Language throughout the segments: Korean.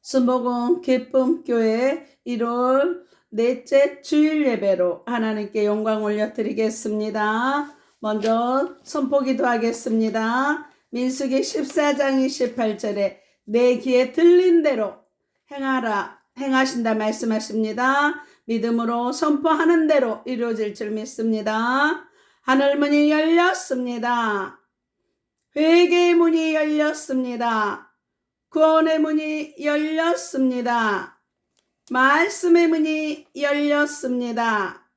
순복음 기쁨교회 1월 넷째 주일 예배로 하나님께 영광 올려드리겠습니다. 먼저 선포기도 하겠습니다. 민수기 14장 28절에 내 귀에 들린 대로 행하신다 말씀하십니다. 믿음으로 선포하는 대로 이루어질 줄 믿습니다. 하늘문이 열렸습니다. 회개의 문이 열렸습니다. 구원의 문이 열렸습니다. 말씀의 문이 열렸습니다.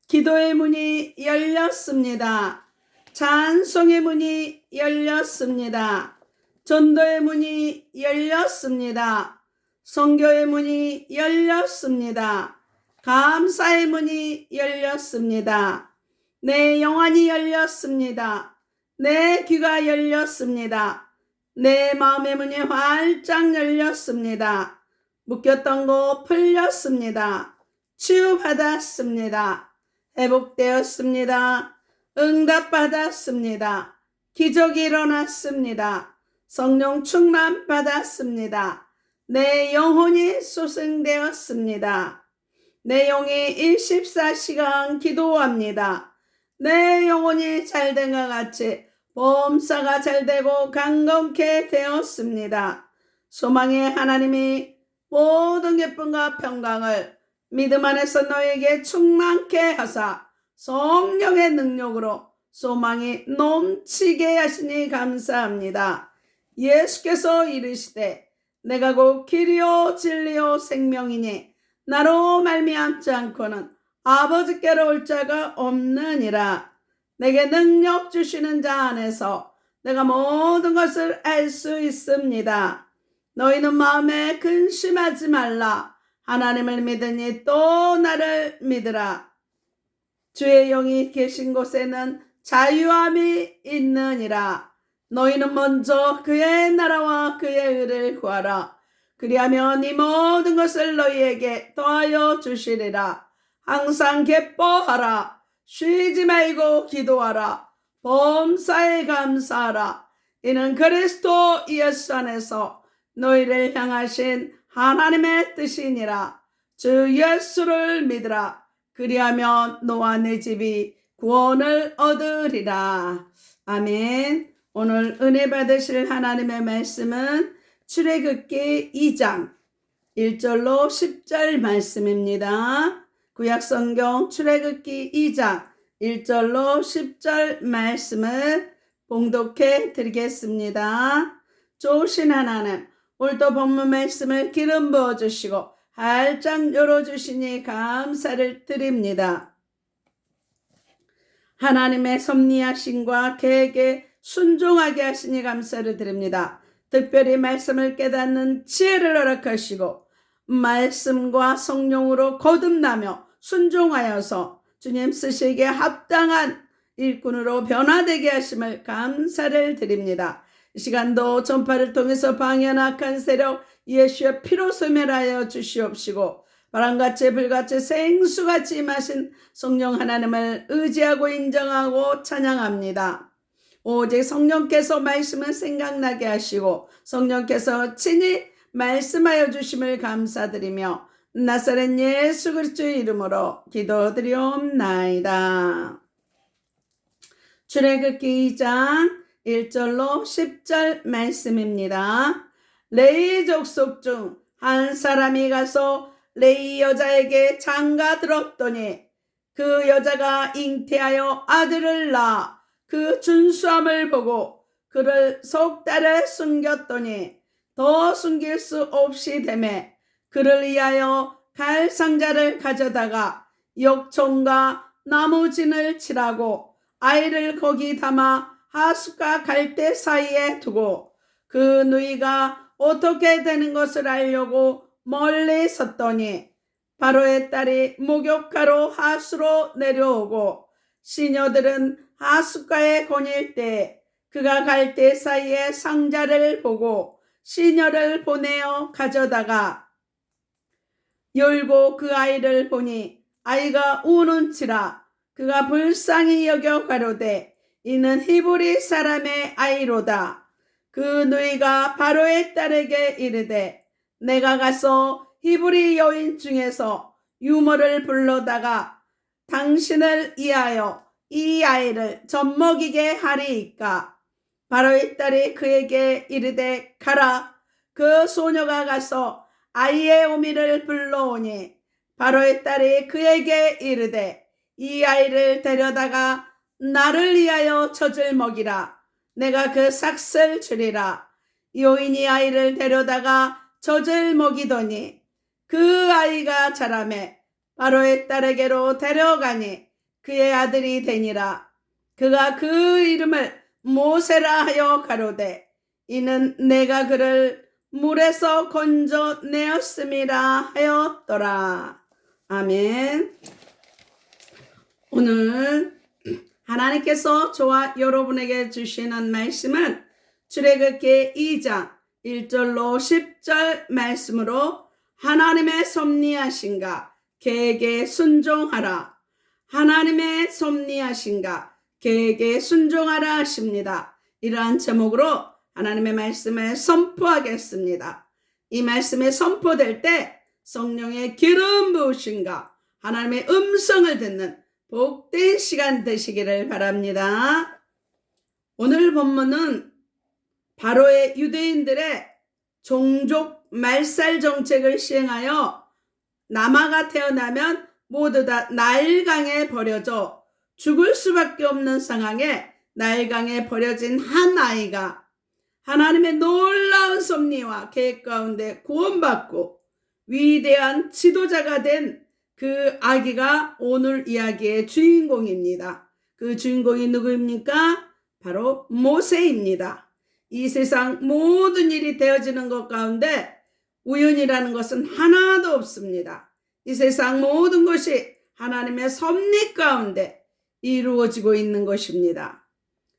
기도의 문이 열렸습니다. 찬송의 문이 열렸습니다. 전도의 문이 열렸습니다. 선교의 문이 열렸습니다. 감사의 문이 열렸습니다. 내 영안이 열렸습니다. 내 귀가 열렸습니다. 내 마음의 문이 활짝 열렸습니다. 묶였던 거 풀렸습니다. 치유받았습니다. 회복되었습니다. 응답받았습니다. 기적이 일어났습니다. 성령 충만 받았습니다. 내 영혼이 소생되었습니다. 내 영이 24시간 기도합니다. 내 영혼이 잘된 것 같이 범사가 잘되고 강건케 되었습니다. 소망의 하나님이 모든 기쁨과 평강을 믿음 안에서 너에게 충만케 하사 성령의 능력으로 소망이 넘치게 하시니 감사합니다. 예수께서 이르시되 내가 곧 길이요 진리요 생명이니 나로 말미암지 않고는 아버지께로 올 자가 없느니라. 내게 능력 주시는 자 안에서 내가 모든 것을 알 수 있습니다. 너희는 마음에 근심하지 말라. 하나님을 믿으니 또 나를 믿으라. 주의 영이 계신 곳에는 자유함이 있느니라. 너희는 먼저 그의 나라와 그의 의를 구하라. 그리하면 이 모든 것을 너희에게 더하여 주시리라. 항상 기뻐하라. 쉬지 말고 기도하라. 범사에 감사하라. 이는 그리스도 예수 안에서 너희를 향하신 하나님의 뜻이니라. 주 예수를 믿으라. 그리하면 너와 내 집이 구원을 얻으리라. 아멘. 오늘 은혜 받으실 하나님의 말씀은 출애굽기 2장 1절로 10절 말씀입니다. 구약성경 출애굽기 2장 1절로 10절 말씀을 봉독해 드리겠습니다. 좋으신 하나님, 오늘도 본문 말씀을 기름 부어주시고 활짝 열어주시니 감사를 드립니다. 하나님의 섭리하심과 계획에 순종하게 하시니 감사를 드립니다. 특별히 말씀을 깨닫는 지혜를 허락하시고 말씀과 성령으로 거듭나며 순종하여서 주님 쓰시기에 합당한 일꾼으로 변화되게 하심을 감사를 드립니다. 이 시간도 전파를 통해서 방연 악한 세력 예수의 피로 소멸하여 주시옵시고 바람같이 불같이 생수같이 임하신 성령 하나님을 의지하고 인정하고 찬양합니다. 오직 성령께서 말씀을 생각나게 하시고 성령께서 친히 말씀하여 주심을 감사드리며 나사렛 예수 그리스도의 이름으로 기도드리옵나이다. 출애굽기 2장 1절로 10절 말씀입니다. 레위 족속 중 한 사람이 가서 레위 여자에게 장가 들었더니 그 여자가 잉태하여 아들을 낳아 그 준수함을 보고 그를 석 달을 숨겼더니 더 숨길 수 없이 되매 그를 위하여 갈 상자를 가져다가 역청과 나무진을 칠하고 아이를 거기 담아 하숫과 갈대 사이에 두고 그 누이가 어떻게 되는 것을 알려고 멀리 섰더니 바로의 딸이 목욕하러 하수로 내려오고 시녀들은 하숫가에 거닐 때 그가 갈대 사이에 상자를 보고 시녀를 보내어 가져다가 열고 그 아이를 보니 아이가 우는지라 그가 불쌍히 여겨 가로되 이는 히브리 사람의 아이로다. 그 누이가 바로의 딸에게 이르되 내가 가서 히브리 여인 중에서 유모를 불러다가 당신을 위하여 이 아이를 젖먹이게 하리이까. 바로의 딸이 그에게 이르되 가라. 그 소녀가 가서 아이의 어미를 불러오니 바로의 딸이 그에게 이르되 이 아이를 데려다가 나를 위하여 젖을 먹이라. 내가 그 삭슬 주리라. 여인이 아이를 데려다가 젖을 먹이더니 그 아이가 자라매 바로의 딸에게로 데려가니 그의 아들이 되니라. 그가 그 이름을 모세라 하여 가로되 이는 내가 그를 물에서 건져내었음이라 하였더라. 아멘. 오늘 하나님께서 저와 여러분에게 주시는 말씀은 출애굽기 2장 1절로 10절 말씀으로 하나님의 섭리하신가 계획에 순종하라. 하나님의 섭리하신가 계획에 순종하라 하십니다. 이러한 제목으로 하나님의 말씀을 선포하겠습니다. 이 말씀이 선포될 때 성령의 기름 부으신가 하나님의 음성을 듣는 복된 시간 되시기를 바랍니다. 오늘 본문은 바로의 유대인들의 종족 말살 정책을 시행하여 남아가 태어나면 모두 다 나일강에 버려져 죽을 수밖에 없는 상황에 나일강에 버려진 한 아이가 하나님의 놀라운 섭리와 계획 가운데 구원받고 위대한 지도자가 된 그 아기가 오늘 이야기의 주인공입니다. 그 주인공이 누구입니까? 바로 모세입니다. 이 세상 모든 일이 되어지는 것 가운데 우연이라는 것은 하나도 없습니다. 이 세상 모든 것이 하나님의 섭리 가운데 이루어지고 있는 것입니다.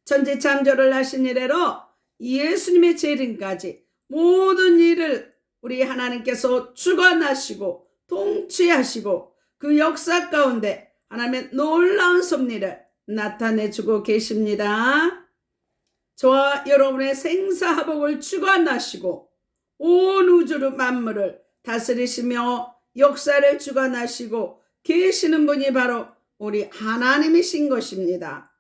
천지창조를 하신 이래로 예수님의 재림까지 모든 일을 우리 하나님께서 주관하시고 통치하시고 그 역사 가운데 하나님의 놀라운 섭리를 나타내주고 계십니다. 저와 여러분의 생사화복을 주관하시고 온 우주를 만물을 다스리시며 역사를 주관하시고 계시는 분이 바로 우리 하나님이신 것입니다.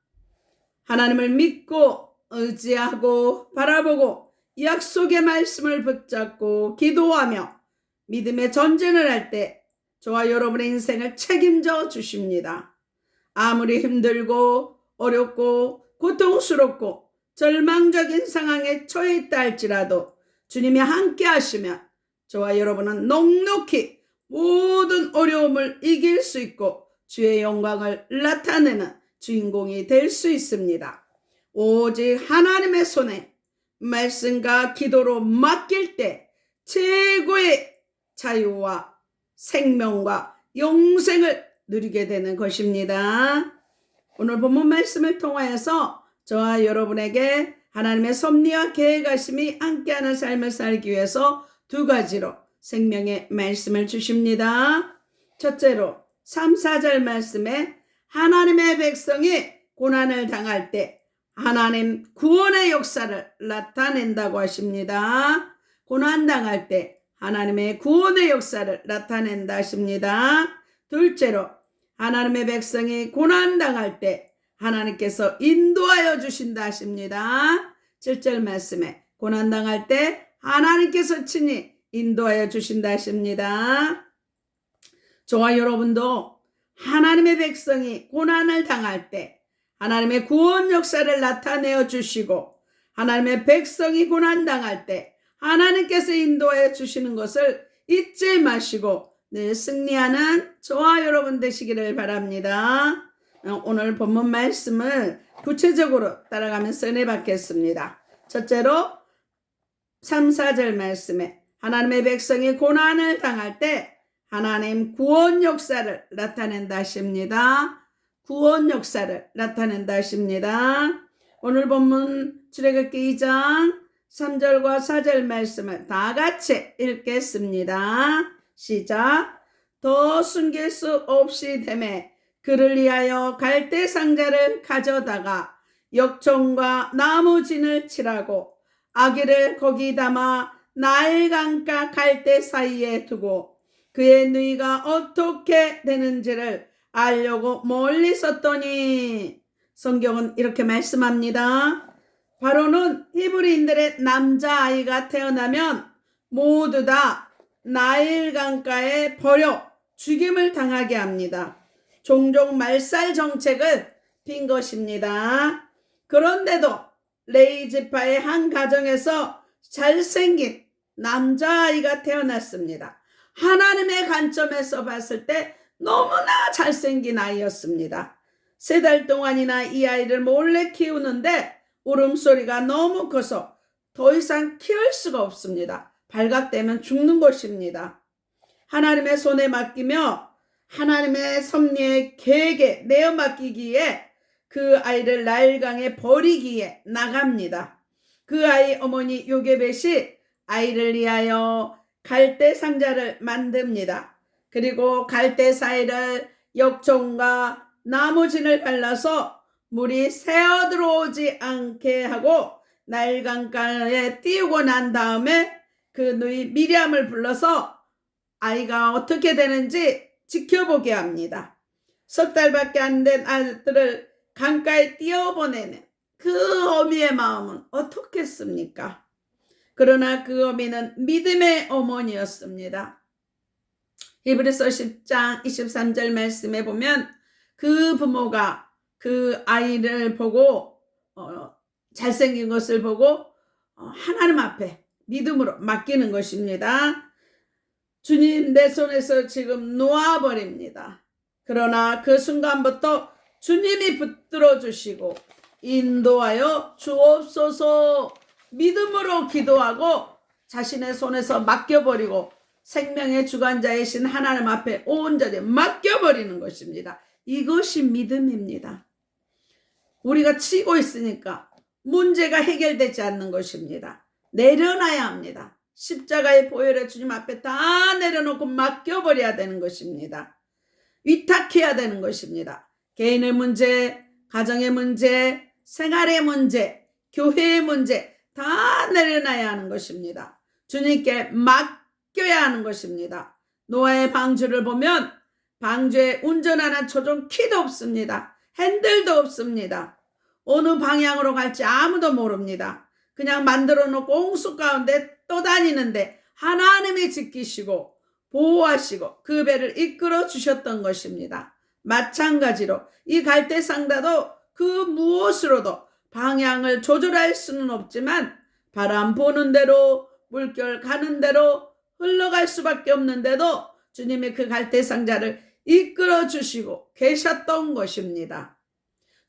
하나님을 믿고 의지하고 바라보고 약속의 말씀을 붙잡고 기도하며 믿음의 전쟁을 할 때 저와 여러분의 인생을 책임져 주십니다. 아무리 힘들고 어렵고 고통스럽고 절망적인 상황에 처해 있다 할지라도 주님이 함께 하시면 저와 여러분은 넉넉히 모든 어려움을 이길 수 있고 주의 영광을 나타내는 주인공이 될 수 있습니다. 오직 하나님의 손에 말씀과 기도로 맡길 때 최고의 자유와 생명과 영생을 누리게 되는 것입니다. 오늘 본문 말씀을 통하여서 저와 여러분에게 하나님의 섭리와 계획하심이 함께하는 삶을 살기 위해서 두 가지로 생명의 말씀을 주십니다. 첫째로 3, 4절 말씀에 하나님의 백성이 고난을 당할 때 하나님 구원의 역사를 나타낸다고 하십니다. 고난당할 때 하나님의 구원의 역사를 나타낸다 하십니다. 둘째로 하나님의 백성이 고난당할 때 하나님께서 인도하여 주신다 하십니다. 7절 말씀에 고난당할 때 하나님께서 친히 인도하여 주신다 하십니다. 저와 여러분도 하나님의 백성이 고난을 당할 때 하나님의 구원 역사를 나타내어 주시고 하나님의 백성이 고난당할 때 하나님께서 인도하여 주시는 것을 잊지 마시고 늘 승리하는 저와 여러분 되시기를 바랍니다. 오늘 본문 말씀을 구체적으로 따라가면서 은혜 받겠습니다. 첫째로 3, 4절 말씀에 하나님의 백성이 고난을 당할 때 하나님 구원 역사를 나타낸다 하십니다. 구원 역사를 나타낸다 하십니다. 오늘 본문 출애굽기 2장 3절과 4절 말씀을 다 같이 읽겠습니다. 시작. 더 숨길 수 없이 되매 그를 위하여 갈대 상자를 가져다가 역청과 나무진을 칠하고 아기를 거기 담아 나일강가 갈대 사이에 두고 그의 누이가 어떻게 되는지를 알려고 멀리 섰더니 성경은 이렇게 말씀합니다. 바로는 히브리인들의 남자아이가 태어나면 모두 다 나일강가에 버려 죽임을 당하게 합니다. 종종 말살 정책을 핀 것입니다. 그런데도 레위 지파의 한 가정에서 잘생긴 남자아이가 태어났습니다. 하나님의 관점에서 봤을 때 너무나 잘생긴 아이였습니다. 3달 동안이나 이 아이를 몰래 키우는데 울음소리가 너무 커서 더 이상 키울 수가 없습니다. 발각되면 죽는 것입니다. 하나님의 손에 맡기며 하나님의 섭리의 계획에 내어 맡기기에 그 아이를 나일강에 버리기에 나갑니다. 그 아이 어머니 요게벳이 아이를 위하여 갈대 상자를 만듭니다. 그리고 갈대 사이를 역청과 나무진을 발라서 물이 새어 들어오지 않게 하고 나일강가에 띄우고 난 다음에 그 누이 미리암을 불러서 아이가 어떻게 되는지 지켜보게 합니다. 3달밖에 안 된 아들을 강가에 띄워보내는 그 어미의 마음은 어떻겠습니까? 그러나 그 어미는 믿음의 어머니였습니다. 히브리서 10장 23절 말씀에 보면 그 부모가 그 아이를 보고 잘생긴 것을 보고 하나님 앞에 믿음으로 맡기는 것입니다. 주님 내 손에서 지금 놓아버립니다. 그러나 그 순간부터 주님이 붙들어 주시고 인도하여 주옵소서 믿음으로 기도하고 자신의 손에서 맡겨버리고 생명의 주관자이신 하나님 앞에 온전히 맡겨버리는 것입니다. 이것이 믿음입니다. 우리가 치고 있으니까 문제가 해결되지 않는 것입니다. 내려놔야 합니다. 십자가의 보혈에 주님 앞에 다 내려놓고 맡겨버려야 되는 것입니다. 위탁해야 되는 것입니다. 개인의 문제, 가정의 문제, 생활의 문제, 교회의 문제 다 내려놔야 하는 것입니다. 주님께 맡겨야 하는 것입니다. 노아의 방주를 보면 방주에 운전하는 조종키도 없습니다. 핸들도 없습니다. 어느 방향으로 갈지 아무도 모릅니다. 그냥 만들어 놓고 홍수 가운데 떠다니는데 하나님이 지키시고 보호하시고 그 배를 이끌어 주셨던 것입니다. 마찬가지로 이 갈대상자도 그 무엇으로도 방향을 조절할 수는 없지만 바람 보는 대로 물결 가는 대로 흘러갈 수밖에 없는데도 주님이 그 갈대상자를 이끌어 주시고 계셨던 것입니다.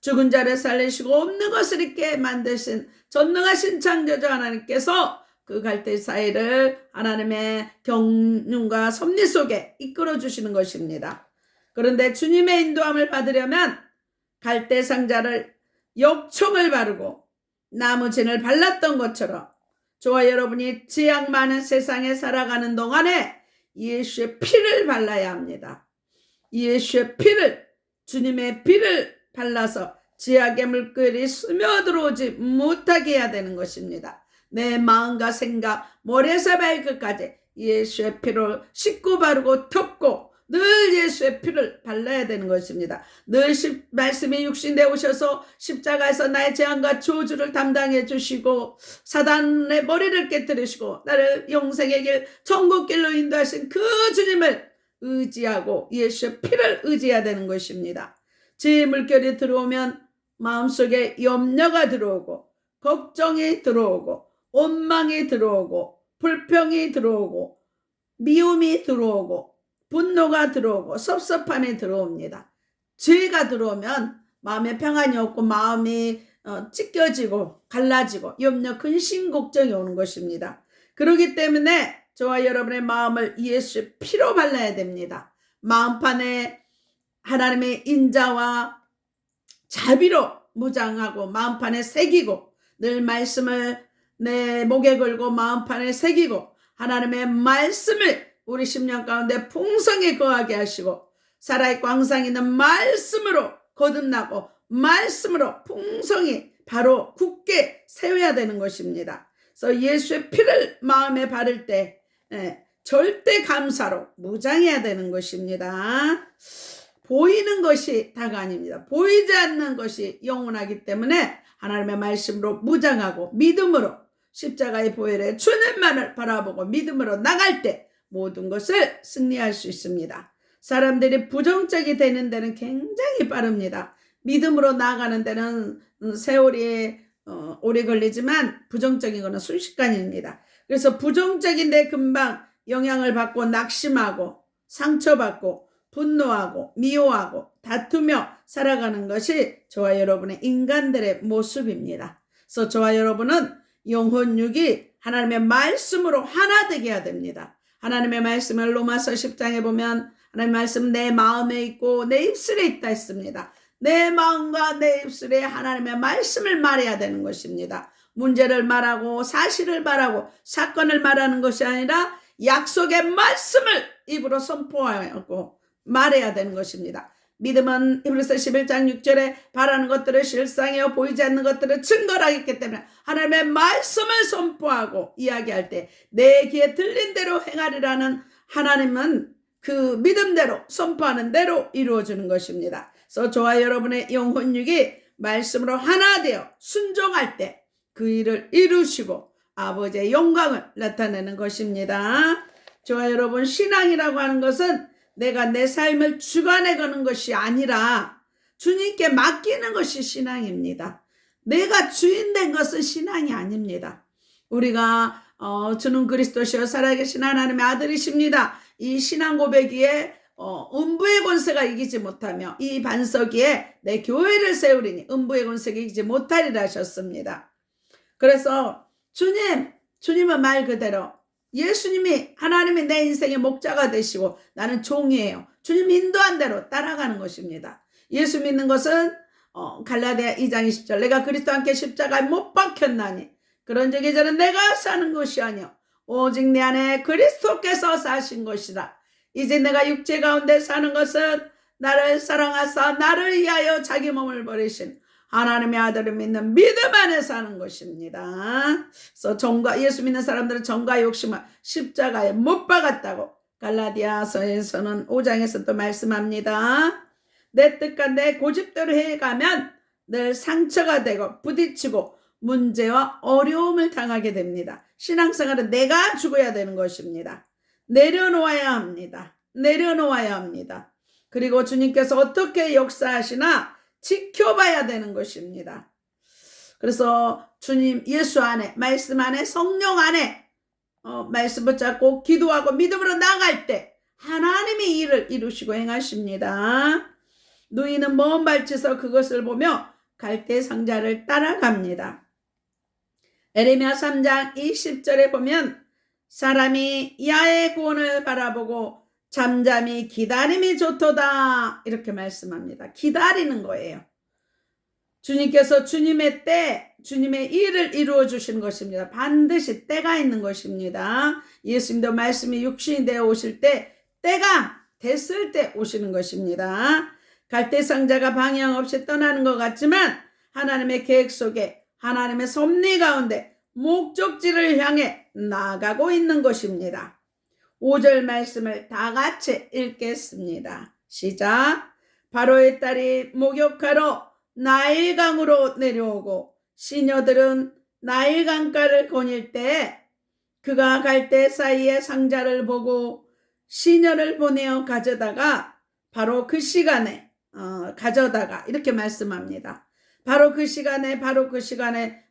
죽은 자를 살리시고 없는 것을 있게 만드신 전능하신 창조주 하나님께서 그 갈대 사이를 하나님의 경륜과 섭리 속에 이끌어 주시는 것입니다. 그런데 주님의 인도함을 받으려면 갈대 상자를 역청을 바르고 나무진을 발랐던 것처럼 저와 여러분이 지약 많은 세상에 살아가는 동안에 예수의 피를 발라야 합니다. 예수의 피를, 주님의 피를 발라서 지약의 물결이 스며들어오지 못하게 해야 되는 것입니다. 내 마음과 생각, 머리에서 발끝까지 예수의 피를 씻고 바르고 덮고 늘 예수의 피를 발라야 되는 것입니다. 늘 말씀이 육신에 오셔서 십자가에서 나의 재앙과 저주를 담당해 주시고 사단의 머리를 깨뜨리시고 나를 영생의 길 천국 길로 인도하신 그 주님을 의지하고 예수의 피를 의지해야 되는 것입니다. 제 물결이 들어오면 마음속에 염려가 들어오고 걱정이 들어오고 원망이 들어오고 불평이 들어오고 미움이 들어오고 분노가 들어오고 섭섭함이 들어옵니다. 죄가 들어오면 마음에 평안이 없고 마음이 찢겨지고 갈라지고 염려 근심 걱정이 오는 것입니다. 그렇기 때문에 저와 여러분의 마음을 예수의 피로 발라야 됩니다. 마음판에 하나님의 인자와 자비로 무장하고 마음판에 새기고 늘 말씀을 내 목에 걸고 마음판에 새기고 하나님의 말씀을 우리 심령 가운데 풍성히 거하게 하시고 살아있고 항상 있는 말씀으로 거듭나고 말씀으로 풍성히 바로 굳게 세워야 되는 것입니다. 그래서 예수의 피를 마음에 바를 때 절대 감사로 무장해야 되는 것입니다. 보이는 것이 다가 아닙니다. 보이지 않는 것이 영원하기 때문에 하나님의 말씀으로 무장하고 믿음으로 십자가의 보혈에 주님만을 바라보고 믿음으로 나갈 때 모든 것을 승리할 수 있습니다. 사람들이 부정적이 되는 데는 굉장히 빠릅니다. 믿음으로 나아가는 데는 세월이 오래 걸리지만 부정적인 것은 순식간입니다. 그래서 부정적인데 금방 영향을 받고 낙심하고 상처받고 분노하고 미워하고 다투며 살아가는 것이 저와 여러분의 인간들의 모습입니다. 그래서 저와 여러분은 영혼육이 하나님의 말씀으로 하나 되게 해야 됩니다. 하나님의 말씀을 로마서 10장에 보면 하나님의 말씀 내 마음에 있고 내 입술에 있다 했습니다. 내 마음과 내 입술에 하나님의 말씀을 말해야 되는 것입니다. 문제를 말하고 사실을 말하고 사건을 말하는 것이 아니라 약속의 말씀을 입으로 선포하고 말해야 되는 것입니다. 믿음은 히브리서 11장 6절에 바라는 것들을 실상이요 보이지 않는 것들을 증거를 하기 때문에 하나님의 말씀을 선포하고 이야기할 때 내 귀에 들린 대로 행하리라는 하나님은 그 믿음대로 선포하는 대로 이루어지는 것입니다. 그래서 저와 여러분의 영혼육이 말씀으로 하나 되어 순종할 때 그 일을 이루시고 아버지의 영광을 나타내는 것입니다. 저와 여러분, 신앙이라고 하는 것은 내가 내 삶을 주관해 가는 것이 아니라 주님께 맡기는 것이 신앙입니다. 내가 주인 된 것은 신앙이 아닙니다. 우리가 주는 그리스도시요 살아계신 하나님의 아들이십니다. 이 신앙 고백위에 음부의 권세가 이기지 못하며 이 반석 위에 내 교회를 세우리니 음부의 권세가 이기지 못하리라 하셨습니다. 그래서 주님은 말 그대로 예수님이 하나님이 내 인생의 목자가 되시고 나는 종이에요. 주님 인도한 대로 따라가는 것입니다. 예수 믿는 것은 갈라디아 2장 20절 내가 그리스도와 함께 십자가에 못 박혔나니 그런즉 이제는 내가 사는 것이 아니요 오직 내 안에 그리스도께서 사신 것이라. 이제 내가 육체 가운데 사는 것은 나를 사랑하사 나를 위하여 자기 몸을 버리신 하나님의 아들을 믿는 믿음 안에 사는 것입니다. 그래서 예수 믿는 사람들은 정과 욕심을 십자가에 못 박았다고 갈라디아서에서는 5장에서 또 말씀합니다. 내 뜻과 내 고집대로 해가면 늘 상처가 되고 부딪히고 문제와 어려움을 당하게 됩니다. 신앙생활은 내가 죽어야 되는 것입니다. 내려놓아야 합니다. 내려놓아야 합니다. 그리고 주님께서 어떻게 역사하시나 지켜봐야 되는 것입니다. 그래서 주님 예수 안에 말씀 안에 성령 안에 말씀 붙잡고 기도하고 믿음으로 나갈 때 하나님이 일을 이루시고 행하십니다. 누이는 먼 발치서 그것을 보며 갈대 상자를 따라갑니다. 에레미야 3장 20절에 보면 사람이 야의 구원을 바라보고 잠잠히 기다림이 좋도다 이렇게 말씀합니다. 기다리는 거예요. 주님께서 주님의 때 주님의 일을 이루어 주시는 것입니다. 반드시 때가 있는 것입니다. 예수님도 말씀이 육신이 되어 오실 때 때가 됐을 때 오시는 것입니다. 갈대상자가 방향 없이 떠나는 것 같지만 하나님의 계획 속에 하나님의 섭리 가운데 목적지를 향해 나아가고 있는 것입니다. 5절 말씀을 다 같이 읽겠습니다. 시작. 바로의 딸이 목욕하러 나일강으로 내려오고 시녀들은 나일강가를 거닐 때 그가 갈대 사이에 상자를 보고 시녀를 보내어 가져다가 바로 그 시간에 가져다가 이렇게 말씀합니다. 바로 그 시간에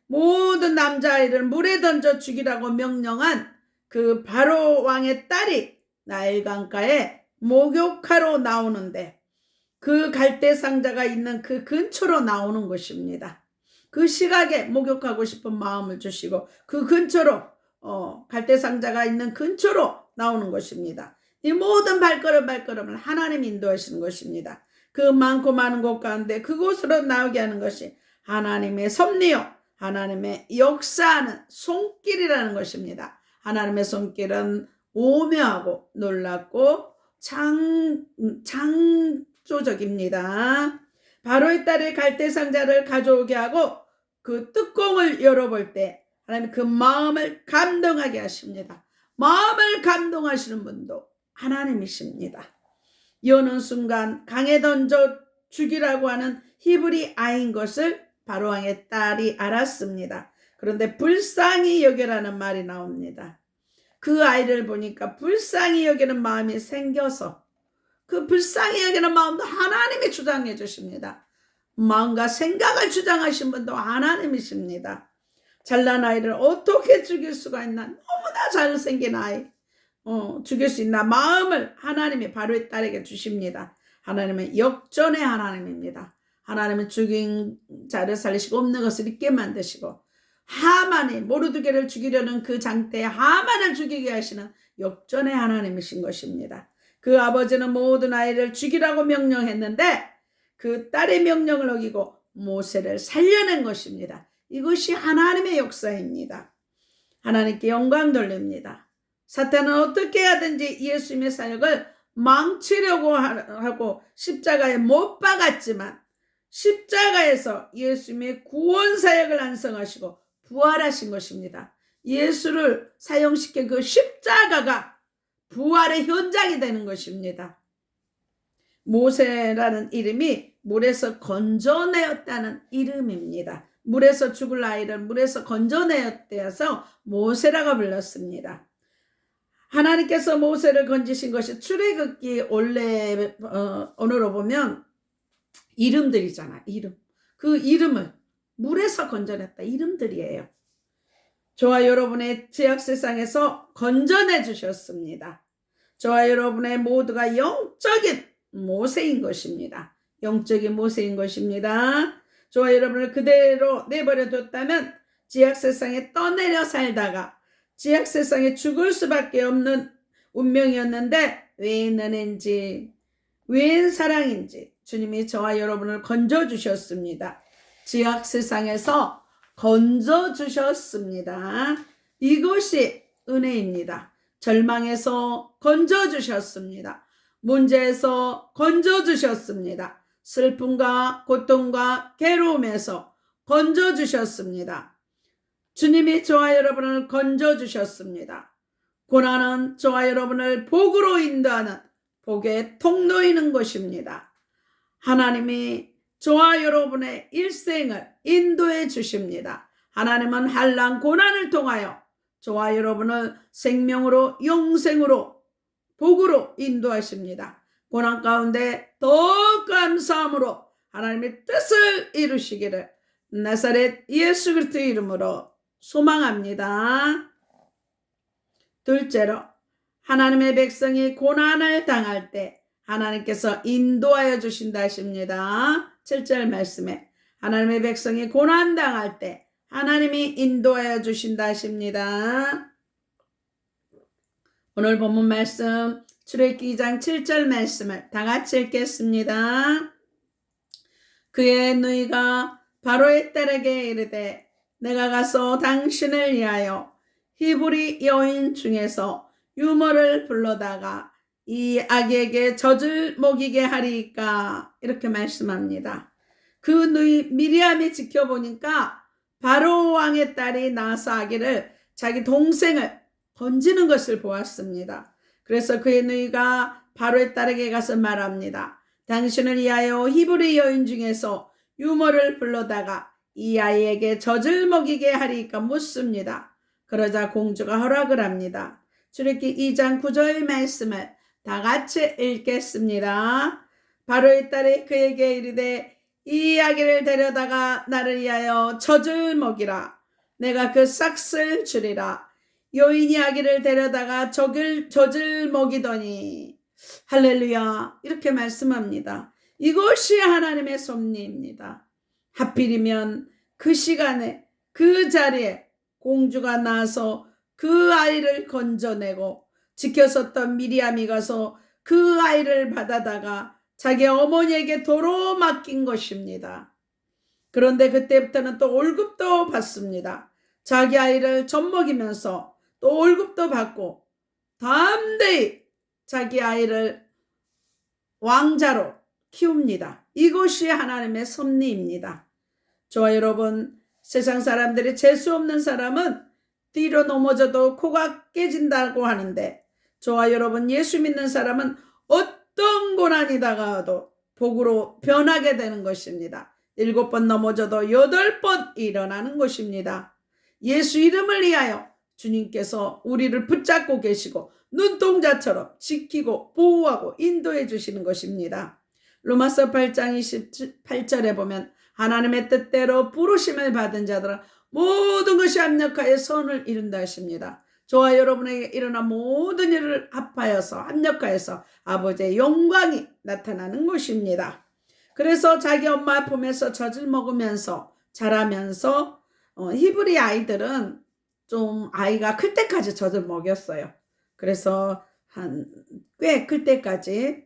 모든 남자아이를 물에 던져 죽이라고 명령한 그 바로 왕의 딸이 나일강가에 목욕하러 나오는데 그 갈대 상자가 있는 그 근처로 나오는 것입니다. 그 시각에 목욕하고 싶은 마음을 주시고 그 근처로 갈대 상자가 있는 근처로 나오는 것입니다. 이 모든 발걸음을 하나님 인도하시는 것입니다. 그 많고 많은 곳 가운데 그곳으로 나오게 하는 것이 하나님의 섭리요 하나님의 역사하는 손길이라는 것입니다. 하나님의 손길은 오묘하고 놀랍고 창조적입니다. 바로의 딸이 갈대 상자를 가져오게 하고 그 뚜껑을 열어볼 때 하나님 그 마음을 감동하게 하십니다. 마음을 감동하시는 분도 하나님이십니다. 여는 순간 강에 던져 죽이라고 하는 히브리 아이인 것을 바로왕의 딸이 알았습니다. 그런데 불쌍히 여겨라는 말이 나옵니다. 그 아이를 보니까 불쌍히 여기는 마음이 생겨서 그 불쌍히 여기는 마음도 하나님이 주장해 주십니다. 마음과 생각을 주장하신 분도 하나님이십니다. 잘난 아이를 어떻게 죽일 수가 있나? 너무나 잘생긴 아이 죽일 수 있나? 마음을 하나님이 바로의 딸에게 주십니다. 하나님은 역전의 하나님입니다. 하나님은 죽인 자를 살리시고 없는 것을 있게 만드시고 하만이 모르드게를 죽이려는 그 장대에 하만을 죽이게 하시는 역전의 하나님이신 것입니다. 그 아버지는 모든 아이를 죽이라고 명령했는데 그 딸의 명령을 어기고 모세를 살려낸 것입니다. 이것이 하나님의 역사입니다. 하나님께 영광 돌립니다. 사탄은 어떻게 하든지 예수님의 사역을 망치려고 하고 십자가에 못 박았지만 십자가에서 예수님의 구원 사역을 완성하시고 부활하신 것입니다. 예수를 사용시킨 그 십자가가 부활의 현장이 되는 것입니다. 모세라는 이름이 물에서 건져내었다는 이름입니다. 물에서 죽을 아이를 물에서 건져내었대어서 모세라고 불렀습니다. 하나님께서 모세를 건지신 것이 출애굽기 원래 언어로 보면 이름들이잖아. 이름. 그 이름을 물에서 건져냈다. 이름들이에요. 저와 여러분의 죄악세상에서 건져내 주셨습니다. 저와 여러분의 모두가 영적인 모세인 것입니다. 영적인 모세인 것입니다. 저와 여러분을 그대로 내버려 뒀다면 죄악세상에 떠내려 살다가 죄악세상에 죽을 수밖에 없는 운명이었는데 웬 은혜인지 웬 사랑인지 주님이 저와 여러분을 건져주셨습니다. 죄악세상에서 건져주셨습니다. 이것이 은혜입니다. 절망에서 건져주셨습니다. 문제에서 건져주셨습니다. 슬픔과 고통과 괴로움에서 건져주셨습니다. 주님이 저와 여러분을 건져주셨습니다. 고난은 저와 여러분을 복으로 인도하는 복의 통로이는 것입니다. 하나님이 저와 여러분의 일생을 인도해 주십니다. 하나님은 환난 고난을 통하여 저와 여러분을 생명으로 영생으로 복으로 인도하십니다. 고난 가운데 더 감사함으로 하나님의 뜻을 이루시기를 나사렛 예수 그리스도의 이름으로 소망합니다. 둘째로 하나님의 백성이 고난을 당할 때 하나님께서 인도하여 주신다 하십니다. 7절 말씀에 하나님의 백성이 고난 당할 때 하나님이 인도하여 주신다 하십니다. 오늘 본문 말씀 출애굽기 2장 7절 말씀을 다 같이 읽겠습니다. 그의 누이가 바로의 딸에게 이르되 내가 가서 당신을 위하여 히브리 여인 중에서 유모를 불러다가 이 아기에게 젖을 먹이게 하리까 이렇게 말씀합니다. 그 누이 미리암이 지켜보니까 바로 왕의 딸이 낳아서 아기를 자기 동생을 건지는 것을 보았습니다. 그래서 그의 누이가 바로의 딸에게 가서 말합니다. 당신을 위하여 히브리 여인 중에서 유모를 불러다가 이 아이에게 젖을 먹이게 하리까 묻습니다. 그러자 공주가 허락을 합니다. 출애굽기 2장 9절 말씀을 다 같이 읽겠습니다. 바로의 딸이 그에게 이르되 이 아기를 데려다가 나를 위하여 젖을 먹이라. 내가 그 싹을 주리라. 여인이 아기를 데려다가 젖을 먹이더니 할렐루야 이렇게 말씀합니다. 이것이 하나님의 섭리입니다. 하필이면 그 시간에 그 자리에 공주가 나서 그 아이를 건져내고 지켰었던 미리암이 가서 그 아이를 받아다가 자기 어머니에게 도로 맡긴 것입니다. 그런데 그때부터는 또 월급도 받습니다. 자기 아이를 젖먹이면서 또 월급도 받고 담대히 자기 아이를 왕자로 키웁니다. 이것이 하나님의 섭리입니다. 저와 여러분 세상 사람들이 재수 없는 사람은 뒤로 넘어져도 코가 깨진다고 하는데, 저와 여러분 예수 믿는 사람은 어떤 고난이 다가와도 복으로 변하게 되는 것입니다. 7번 넘어져도 8번 일어나는 것입니다. 예수 이름을 위하여 주님께서 우리를 붙잡고 계시고 눈동자처럼 지키고 보호하고 인도해 주시는 것입니다. 로마서 8장 28절에 보면 하나님의 뜻대로 부르심을 받은 자들은 모든 것이 합력하여 선을 이룬다 하십니다. 저와 여러분에게 일어난 모든 일을 합하여서 합력하여서 아버지의 영광이 나타나는 것입니다. 그래서 자기 엄마 품에서 젖을 먹으면서 자라면서 히브리 아이들은 좀 아이가 클 때까지 젖을 먹였어요. 그래서 꽤 클 때까지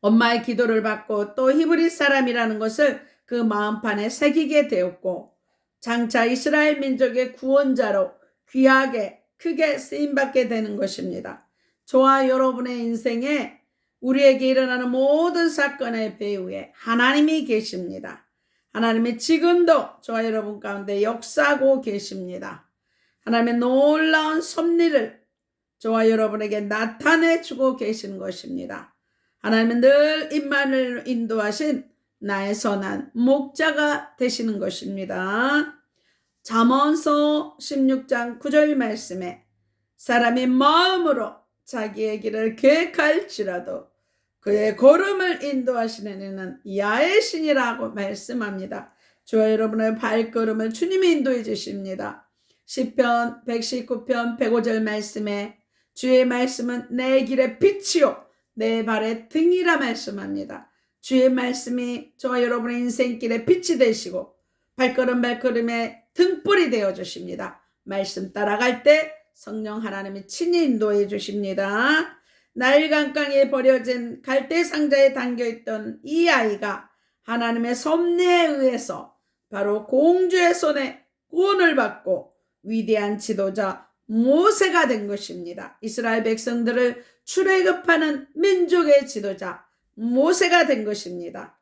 엄마의 기도를 받고 또 히브리 사람이라는 것을 그 마음판에 새기게 되었고, 장차 이스라엘 민족의 구원자로 귀하게 크게 쓰임받게 되는 것입니다. 저와 여러분의 인생에 우리에게 일어나는 모든 사건의 배후에 하나님이 계십니다. 하나님이 지금도 저와 여러분 가운데 역사하고 계십니다. 하나님의 놀라운 섭리를 저와 여러분에게 나타내 주고 계시는 것입니다. 하나님은 늘 임마누엘로 인도하신 나의 선한 목자가 되시는 것입니다. 잠언서 16장 9절 말씀에 사람이 마음으로 자기의 길을 계획할지라도 그의 걸음을 인도하시는 이는 야의 신이라고 말씀합니다. 저와 여러분의 발걸음을 주님이 인도해 주십니다. 시편 119편 105절 말씀에 주의 말씀은 내 길의 빛이요 내 발의 등이라 말씀합니다. 주의 말씀이 저와 여러분의 인생길에 빛이 되시고 발걸음에 등불이 되어 주십니다. 말씀 따라갈 때 성령 하나님이 친히 인도해 주십니다. 나일강가에 버려진 갈대 상자에 담겨있던 이 아이가 하나님의 섭리에 의해서 바로 공주의 손에 구원을 받고 위대한 지도자 모세가 된 것입니다. 이스라엘 백성들을 출애굽하는 민족의 지도자 모세가 된 것입니다.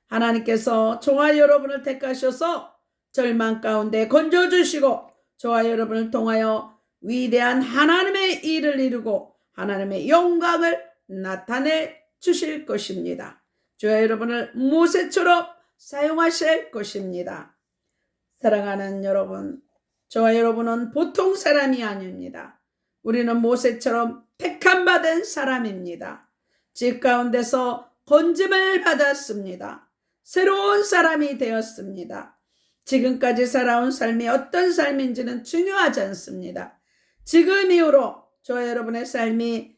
하나님께서 저와 여러분을 택하셔서 절망 가운데 건져주시고 저와 여러분을 통하여 위대한 하나님의 일을 이루고 하나님의 영광을 나타내 주실 것입니다. 저와 여러분을 모세처럼 사용하실 것입니다. 사랑하는 여러분, 저와 여러분은 보통 사람이 아닙니다. 우리는 모세처럼 택함받은 사람입니다. 집 가운데서 건짐을 받았습니다. 새로운 사람이 되었습니다. 지금까지 살아온 삶이 어떤 삶인지는 중요하지 않습니다. 지금 이후로 저와 여러분의 삶이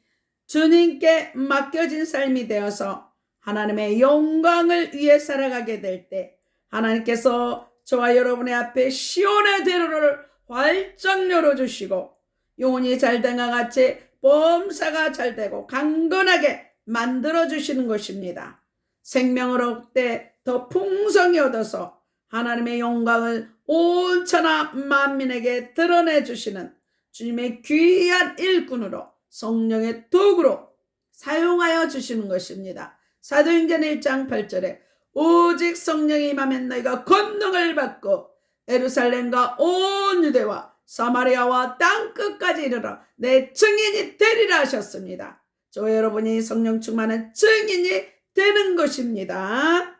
주님께 맡겨진 삶이 되어서 하나님의 영광을 위해 살아가게 될 때 하나님께서 저와 여러분의 앞에 시온의 대로를 활짝 열어주시고 영혼이 잘된 것 같이 범사가 잘되고 강건하게 만들어주시는 것입니다. 생명을 얻되 더 풍성히 얻어서 하나님의 영광을 온 천하 만민에게 드러내주시는 주님의 귀한 일꾼으로 성령의 도구로 사용하여 주시는 것입니다. 사도행전 1장 8절에 오직 성령이 임하면 너희가 권능을 받고 예루살렘과 온 유대와 사마리아와 땅끝까지 이르러 내 증인이 되리라 하셨습니다. 저 여러분이 성령 충만한 증인이 되는 것입니다.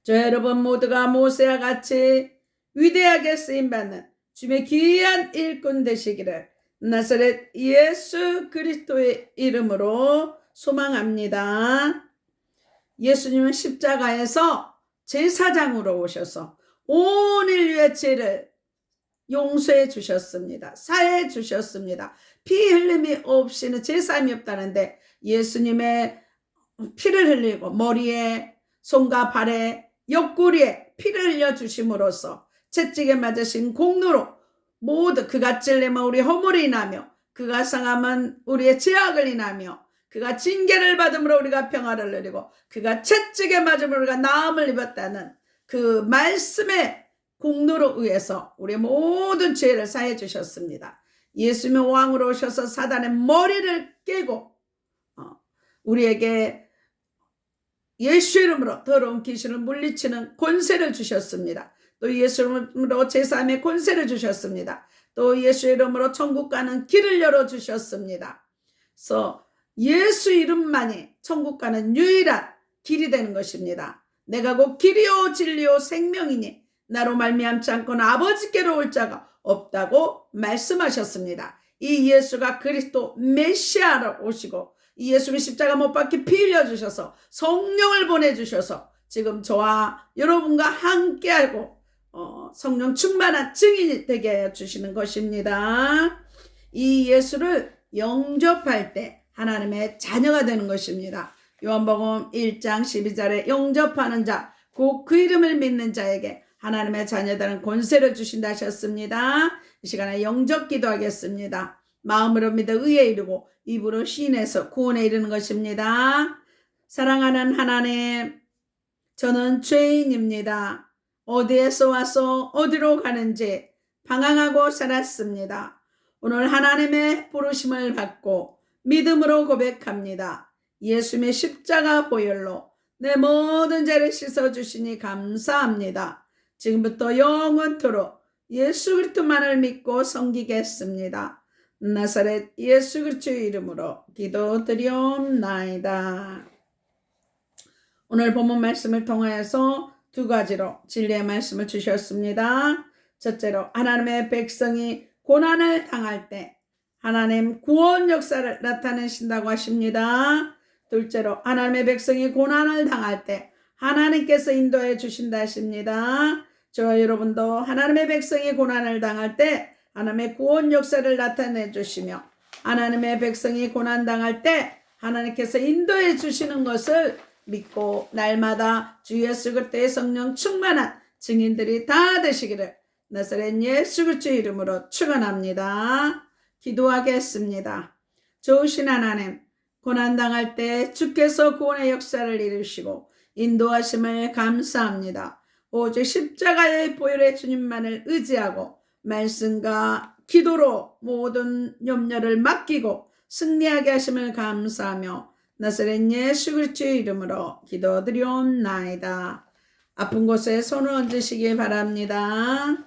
저 여러분 모두가 모세와 같이 위대하게 쓰임받는 주님의 귀한 일꾼 되시기를 나사렛 예수 그리스도의 이름으로 소망합니다. 예수님은 십자가에서 제사장으로 오셔서 온 인류의 죄를 용서해 주셨습니다. 사해 주셨습니다. 피 흘림이 없이는 제사함이 없다는데 예수님의 피를 흘리고 머리에 손과 발에 옆구리에 피를 흘려 주심으로써 채찍에 맞으신 공로로 모두 그가 찔림은 우리 허물이 인하며 그가 상함은 우리의 죄악을 인하며 그가 징계를 받음으로 우리가 평화를 누리고 그가 채찍에 맞음으로 우리가 나음을 입었다는 그 말씀의 공로로 의해서 우리의 모든 죄를 사해 주셨습니다. 예수님의 왕으로 오셔서 사단의 머리를 깨고 우리에게 예수 이름으로 더러운 귀신을 물리치는 권세를 주셨습니다. 또 예수 이름으로 제3의 권세를 주셨습니다. 또 예수 이름으로 천국 가는 길을 열어주셨습니다. 그래서 예수 이름만이 천국 가는 유일한 길이 되는 것입니다. 내가 곧 길이요 진리요 생명이니 나로 말미암지 않고는 아버지께로 올 자가 없다고 말씀하셨습니다. 이 예수가 그리스도 메시아로 오시고 이 예수님 십자가 못 박혀 피 흘려주셔서 성령을 보내주셔서 지금 저와 여러분과 함께하고 성령 충만한 증인이 되게 하여 주시는 것입니다. 이 예수를 영접할 때 하나님의 자녀가 되는 것입니다. 요한복음 1장 12절에 영접하는 자, 곧 그 이름을 믿는 자에게 하나님의 자녀되는 권세를 주신다 하셨습니다. 이 시간에 영접 기도하겠습니다. 마음으로 믿어 의에 이르고 입으로 시인해서 구원에 이르는 것입니다. 사랑하는 하나님, 저는 죄인입니다. 어디에서 와서 어디로 가는지 방황하고 살았습니다. 오늘 하나님의 부르심을 받고 믿음으로 고백합니다. 예수님의 십자가 보혈로 내 모든 죄를 씻어주시니 감사합니다. 지금부터 영원토록 예수 그리스도만을 믿고 섬기겠습니다. 나사렛 예수 그리스도의 이름으로 기도드리옵나이다. 오늘 본문 말씀을 통하여서 두 가지로 진리의 말씀을 주셨습니다. 첫째로 하나님의 백성이 고난을 당할 때 하나님 구원 역사를 나타내신다고 하십니다. 둘째로 하나님의 백성이 고난을 당할 때 하나님께서 인도해 주신다 하십니다. 저와 여러분도 하나님의 백성이 고난을 당할 때 하나님의 구원 역사를 나타내 주시며 하나님의 백성이 고난 당할 때 하나님께서 인도해 주시는 것을 믿고 날마다 주 예수 그리스도의 성령 충만한 증인들이 다 되시기를 나사렛 예수 그리스도의 이름으로 축원합니다. 기도하겠습니다. 좋으신 하나님, 고난당할 때 주께서 구원의 역사를 이루시고 인도하심을 감사합니다. 오직 십자가의 보혈의 주님만을 의지하고 말씀과 기도로 모든 염려를 맡기고 승리하게 하심을 감사하며 나사렛 예수 그리스도의 이름으로 기도드리옵나이다. 아픈 곳에 손을 얹으시기 바랍니다.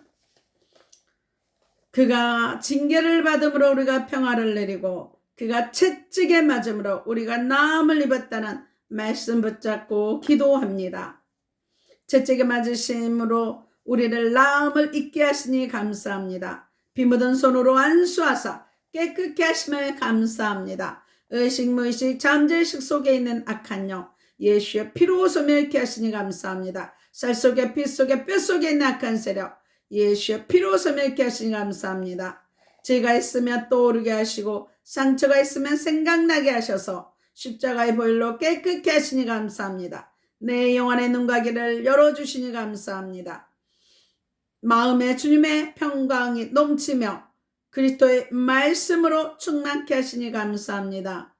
그가 징계를 받음으로 우리가 평화를 내리고 그가 채찍에 맞음으로 우리가 나음을 입었다는 말씀 붙잡고 기도합니다. 채찍에 맞으심으로 우리를 나음을 잊게 하시니 감사합니다. 피 묻은 손으로 안수하사 깨끗게 하심을 감사합니다. 의식 무의식 잠재의식 속에 있는 악한 영 예수의 피로 소멸케 하시니 감사합니다. 살 속에 피 속에 뼈 속에 있는 악한 세력 예수의 피로 소멸케 하시니 감사합니다. 죄가 있으면 떠오르게 하시고 상처가 있으면 생각나게 하셔서 십자가의 보혈로 깨끗게 하시니 감사합니다. 내 영혼의 눈가기를 열어주시니 감사합니다. 마음에 주님의 평강이 넘치며 그리스도의 말씀으로 충만케 하시니 감사합니다.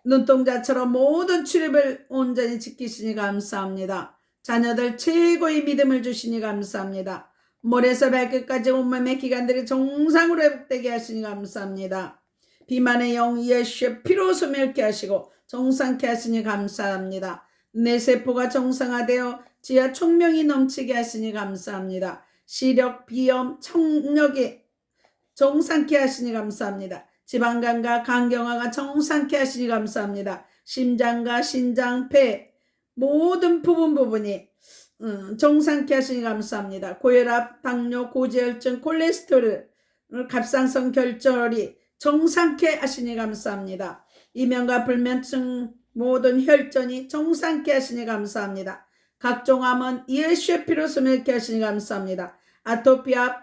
눈동자처럼 모든 출입을 온전히 지키시니 감사합니다. 자녀들 최고의 믿음을 주시니 감사합니다. 머리에서 발끝까지 온몸의 기관들이 정상으로 회복되게 하시니 감사합니다. 비만의 영 예수의 피로 소멸케 하시고 정상케 하시니 감사합니다. 내 세포가 정상화되어 지하 총명이 넘치게 하시니 감사합니다. 시력, 비염, 청력이 정상케 하시니 감사합니다. 지방간과 간경화가 정상케 하시니 감사합니다. 심장과 신장, 폐 모든 부분이 정상케 하시니 감사합니다. 고혈압, 당뇨, 고지혈증, 콜레스테롤, 갑상선 결절이 정상케 하시니 감사합니다. 이면과 불면증 모든 혈전이 정상케 하시니 감사합니다. 각종 암은 예수의 피로 소멸케 하시니 감사합니다. 아토피아,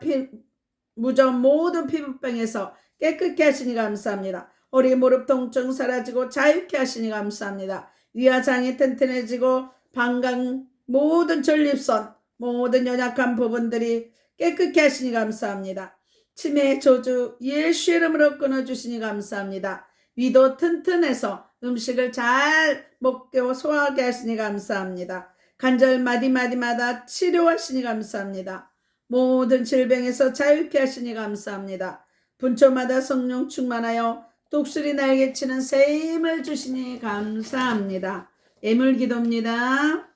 무좀 모든 피부병에서 깨끗게 하시니 감사합니다. 허리 무릎 통증 사라지고 자유케 하시니 감사합니다. 위아장이 튼튼해지고 방광 모든 전립선 모든 연약한 부분들이 깨끗게 하시니 감사합니다. 치매 저주 예수 이름으로 끊어주시니 감사합니다. 위도 튼튼해서 음식을 잘 먹고 소화하게 하시니 감사합니다. 관절 마디마디마다 치료하시니 감사합니다. 모든 질병에서 자유케 하시니 감사합니다. 분초마다 성령 충만하여 독수리 날개치는 새 힘을 주시니 감사합니다. 예물 기도입니다.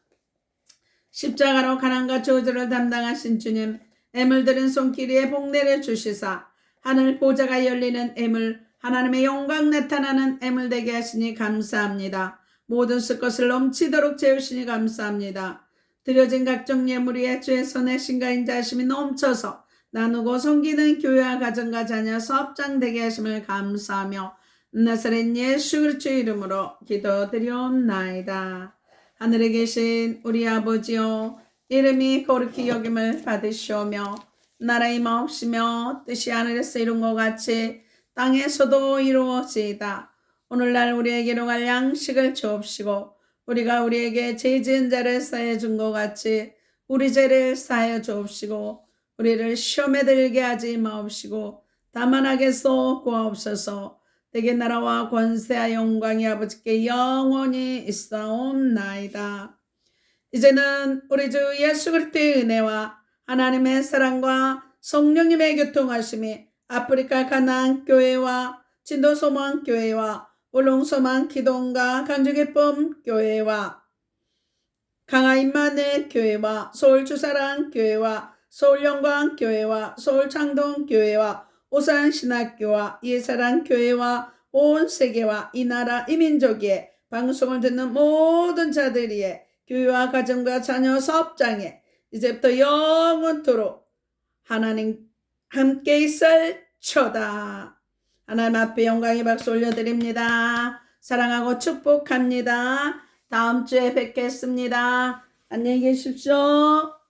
십자가로 가난과 저주를 담당하신 주님, 애물 들은 손길에 복내려 주시사 하늘 보좌가 열리는 애물, 하나님의 영광 나타나는 애물 되게 하시니 감사합니다. 모든 쓸 것을 넘치도록 채우시니 감사합니다. 드려진 각종 예물 위에 주의 손에 신가인 자심이 넘쳐서 나누고 섬기는 교회와 가정과 자녀 사업장 되게 하심을 감사하며 나사렛 예수 그리스도의 이름으로 기도드리옵나이다. 하늘에 계신 우리 아버지여, 이름이 거룩히 여김을 받으시오며 나라의 마옵시며 뜻이 하늘에서 이룬 것 같이 땅에서도 이루어지이다. 오늘날 우리에게 일용할 양식을 주옵시고 우리가 우리에게 죄 지은 자를 사하여 준 것 같이 우리 죄를 사하여 주옵시고 우리를 시험에 들게 하지 마옵시고 다만 악에서 구하옵소서. 대개 나라와 권세와 영광이 아버지께 영원히 있사옵나이다. 이제는 우리 주 예수 그리스도의 은혜와 하나님의 사랑과 성령님의 교통하심이 아프리카 가나안 교회와 진도 소망 교회와 울릉소망 기동과 강주기쁨 교회와 강화 임마누엘 교회와 서울 주사랑 교회와 서울 영광 교회와 서울 창동 교회와 오산 신학교와 예사랑 교회와 온 세계와 이 나라 이 민족에 방송을 듣는 모든 자들이의 교회와 가정과 자녀 사업장에 이제부터 영원토록 하나님 함께 있을처다. 하나님 앞에 영광의 박수 올려드립니다. 사랑하고 축복합니다. 다음 주에 뵙겠습니다. 안녕히 계십시오.